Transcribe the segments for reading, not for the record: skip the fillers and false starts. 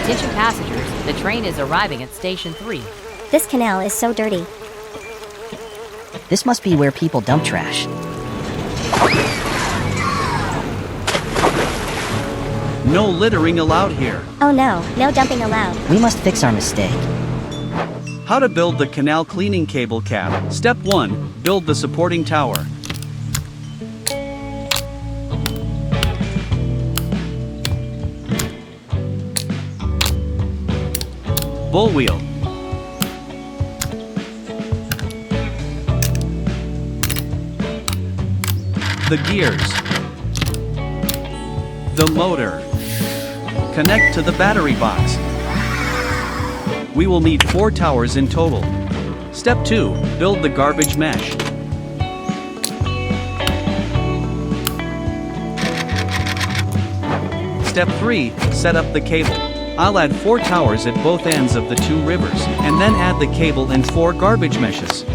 Attention passengers, the train is arriving at Station 3. This canal is so dirty. This must be where people dump trash. No littering allowed here. Oh no, no dumping allowed. We must fix our mistake. How to build the canal cleaning cable cab. Step 1. Build the supporting tower. Bull wheel. The gears. The motor. Connect to the battery box. We will need 4 towers in total. Step 2. Build the garbage mesh. Step 3. Set up the cable. I'll add 4 towers at both ends of the 2 rivers, and then add the cable and 4 garbage meshes.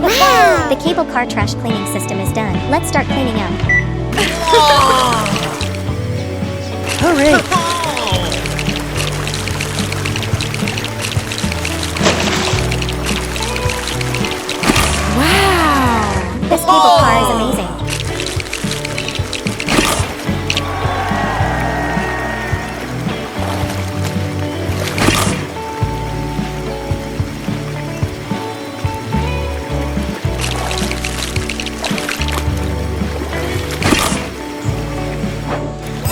Wow! The cable car trash cleaning system is done. Let's start cleaning up. Hooray! Wow! This cable car is amazing.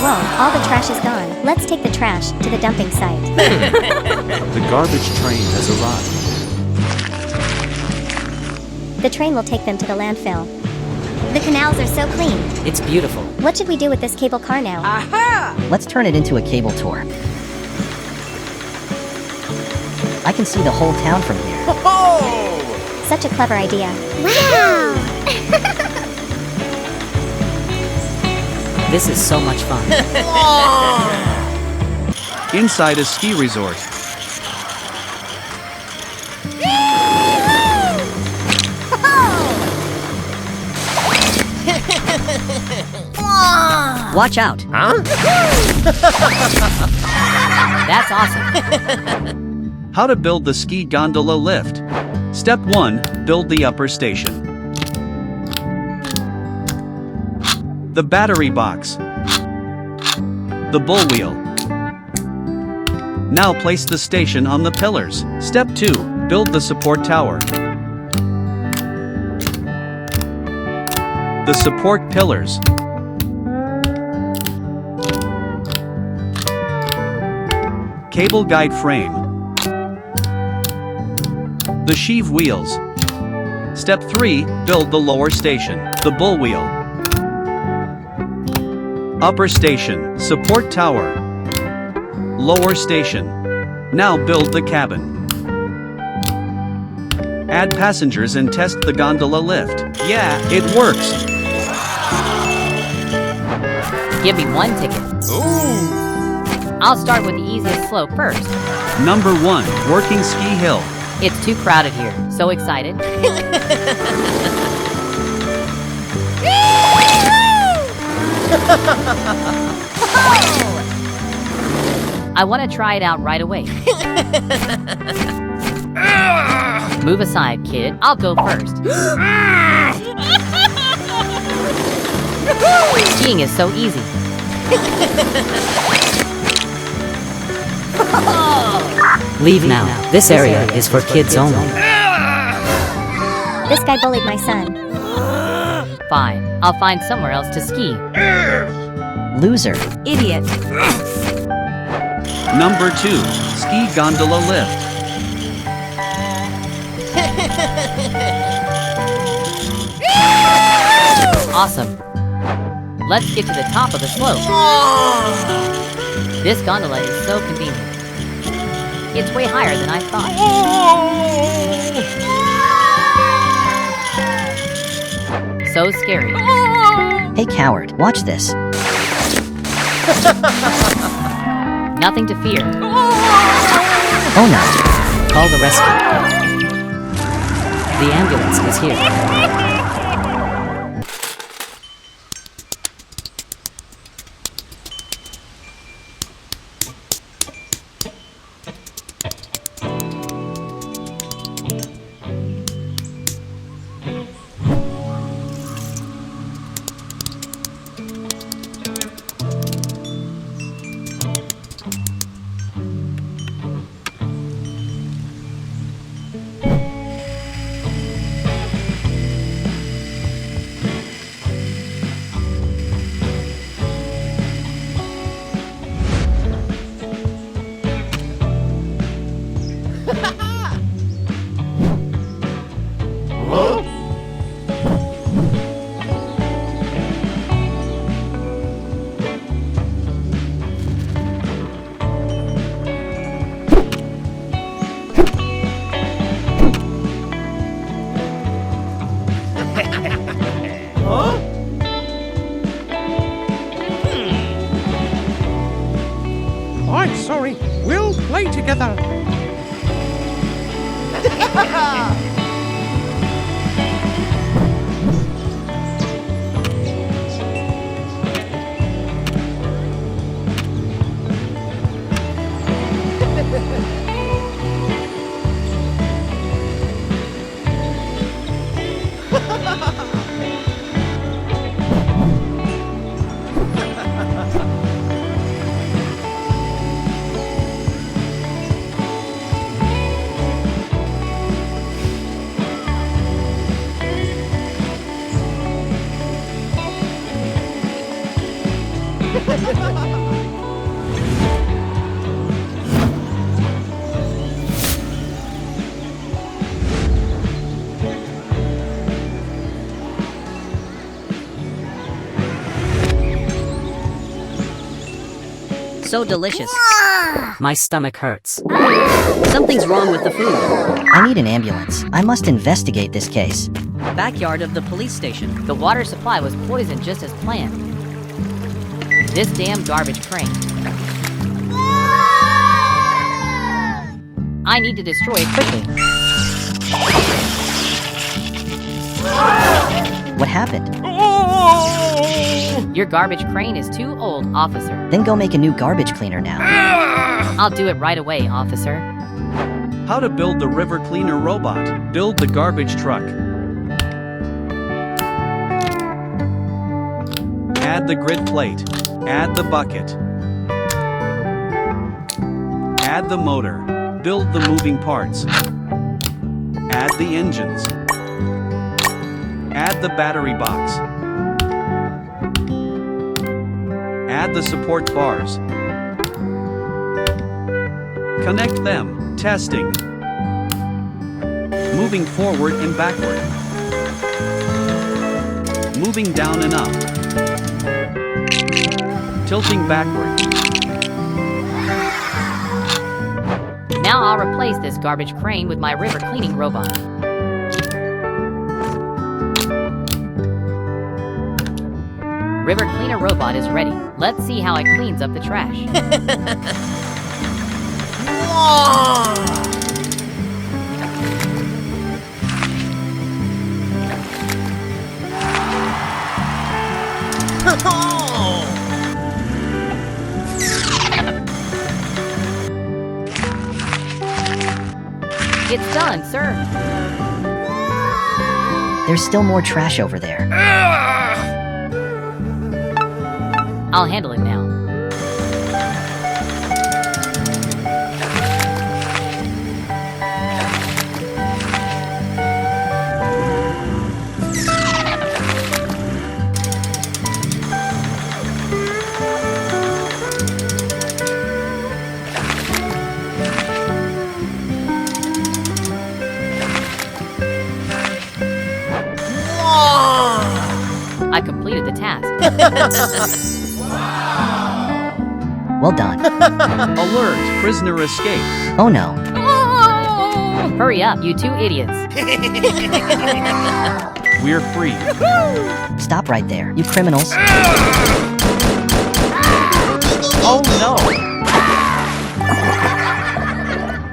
Whoa, all the trash is gone. Let's take the trash to the dumping site. The garbage train has arrived. The train will take them to the landfill. The canals are so clean. It's beautiful. What should we do with this cable car now? Let's turn it into a cable tour. I can see the whole town from here. Such a clever idea. Wow! This is so much fun. Inside a ski resort. Watch out! That's awesome. How to build the ski gondola lift. Step 1. Build the upper station. The battery box. The bull wheel. Now place the station on the pillars. Step 2. Build the support tower. The support pillars. Cable guide frame. The sheave wheels. Step 3. Build the lower station. The bull wheel. Upper station. Support tower. Lower station. Now build the cabin. Add passengers and test the gondola lift. Yeah, it works. Give me 1 ticket. I'll start with the easiest slope first. Number 1. Working ski hill. It's too crowded here. So excited. I want to try it out right away. Move aside, kid. I'll go first. Skiing is so easy. Leave now. This area is for kids only. This guy bullied my son. Fine. I'll find somewhere else to ski. Loser. Idiot. Number 2. Ski gondola lift. Awesome. Let's get to the top of the slope. This gondola is so convenient. It's way higher than I thought. So scary. Hey coward, watch this. Nothing to fear. Oh no. Call the rescue. The ambulance is here. worry. We'll play together. So delicious. My stomach hurts. Something's wrong with the food. I need an ambulance. I must investigate this case. Backyard of the police station. The water supply was poisoned just as planned. This damn garbage crane. I need to destroy it quickly. What happened? Your garbage crane is too old, officer. Then go make a new garbage cleaner now. I'll do it right away, officer. How to build the river cleaner robot. Build the garbage truck. Add the grid plate. Add the bucket. Add the motor. Build the moving parts. Add the engines. Add the battery box. Add the support bars. Connect them. Testing. Moving forward and backward. Moving down and up. Tilting backward. Now I'll replace this garbage crane with my river cleaning robot. River cleaner robot is ready. Let's see how it cleans up the trash. It's done, sir. There's still more trash over there. I'll handle it now. I completed the task. Well done. Alert! Prisoner escaped. Oh no. Hurry up, you two idiots. We're free. Stop right there, you criminals. Oh no!